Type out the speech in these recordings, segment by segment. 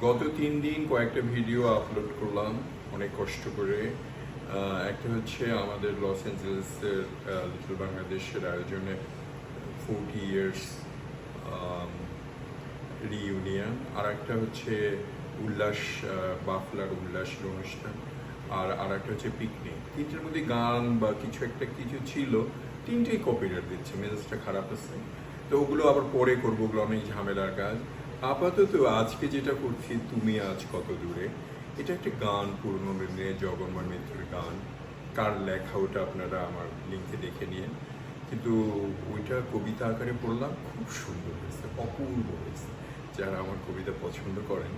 গত 3 দিন কয়েকটা ভিডিও আপলোড করলাম অনেক কষ্ট করে। একটা হচ্ছে আমাদের লস অ্যাঞ্জেলেসের লিটল বাংলাদেশের আয়োজনে 40 ইয়ার্স রিইউনিয়ন, আর একটা হচ্ছে উল্লাস বাফলার উল্লাসের অনুষ্ঠান, আর একটা হচ্ছে পিকনিক। তিনটের মধ্যে গান বা কিছু ছিল, তিনটেই কপিরাইট দিচ্ছে, মেজাজটা খারাপ আছে। তো ওগুলো আবার পরে করবো, ওগুলো অনেক ঝামেলার কাজ। আপাতত আজকে যেটা করছি, তুমি আজ কত দূরে, এটা একটা গান, পুরনো দিনের জগন্নাথ মিত্রের গান। কার লেখা ওটা আপনারা আমার লিঙ্কে দেখে নিন, কিন্তু ওইটা কবিতা আকারে পড়লাম, খুব সুন্দর হয়েছে, অপূর্ব হয়েছে। যারা আমার কবিতা পছন্দ করেন,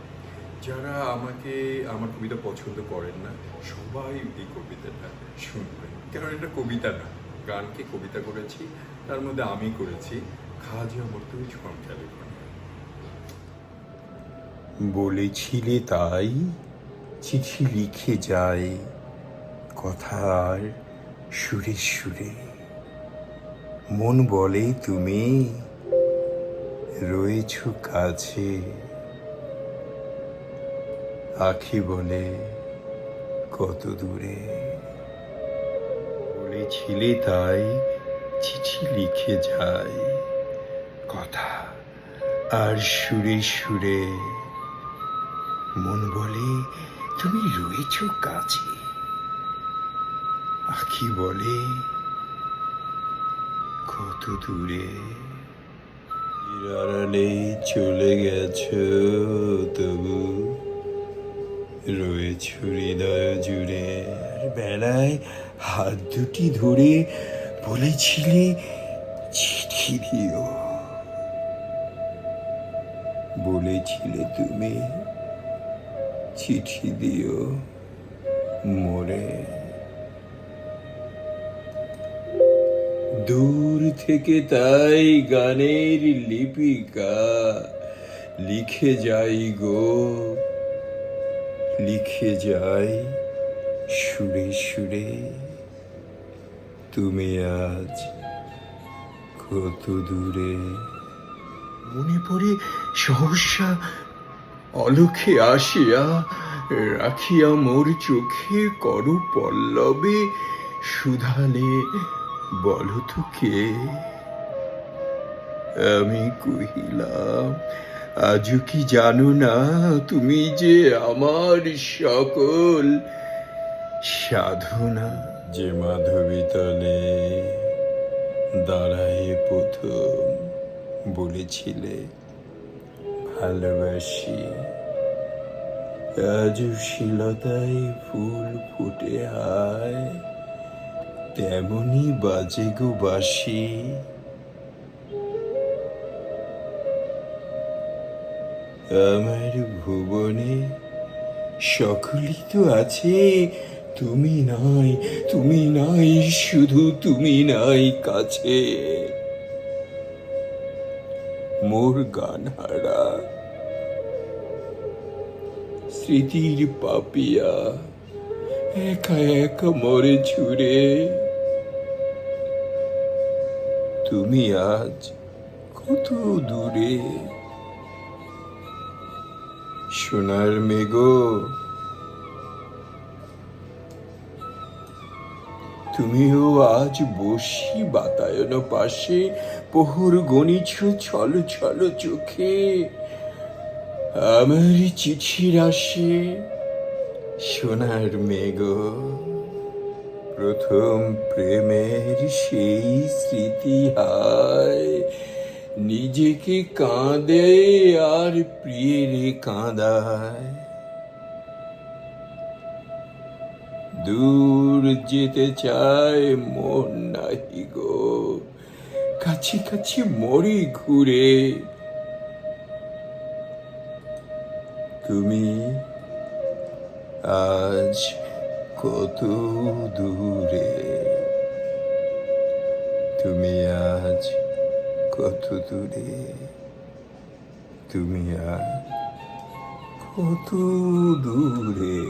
যারা আমার কবিতা পছন্দ করেন না, সবাই এই কবিতাটা শুনবেন, কারণ এটা কবিতা না, গানকে কবিতা করেছি, তার মধ্যে আমি করেছি খাজা মর্তুজ খমচালি খান। বলেছিলে তাই চিঠি লিখে যায় কথার সুরে সুরে, মন বলে তুমি রয়েছ কাছে, আখি বলে কত দূরে। বলেছিলে তাই চিঠি লিখে যায় কথা আর সুরে সুরে, মন বলে তুমি রয়েছ কাছে, আখি বলে কত দূরে। আড়ালে চলে গেছ, তবু রয়েছ হৃদয় জুড়ে। বেলায় হাত দুটি ধরে বলেছিলে চিঠি দিও, বলেছিলে তুমি চিঠি দিও মোরে। দূর থেকে তাই গানের লিপিকা লিখে যাই গো, লিখে যাই সুরে সুরে, তুমি আজ কত দূরে। মনে পড়ে সহসা অলক্ষে আসিয়া রাখিয়া মোর চোখে কর পল্লবে সুধালে, বলো তো কে? আমি কহিলাম আজও কি জানো না তুমি যে আমার সকল সাধনা। যে মাধবী তলে দাঁড়ায় প্রথম বলেছিলে ভালোবাসি, আজ শিলতায় ফুল ফুটে হায়, তেমনি বাজে গো বাঁশি। আমার ভুবনে সকলই তো আছে, তুমি নাই, তুমি নাই, শুধু তুমি নাই কাছে। মোর গান হারা স্মৃতির পাপিয়া একা একা মরে ছুড়ে, তুমি আজ কত দূরে। সোনার মেঘো, তুমিও আজ বসি বাতায়ন পাশে, প্রহর গণিছ ছল ছল চোখে, আমার চিঠির আসে। সোনার মেঘো, প্রথম প্রেমের সেই স্মৃতি হায়, নিজেকে কাঁদে আর প্রিয়েরে কাঁদায়। দূর যেতে চায় মন নাহি গো, কাছে কাছে মরি ঘুরে, তুমি আজ কত দূরে, তুমি আজ কত দূরে, তুমি আজ কত দূরে।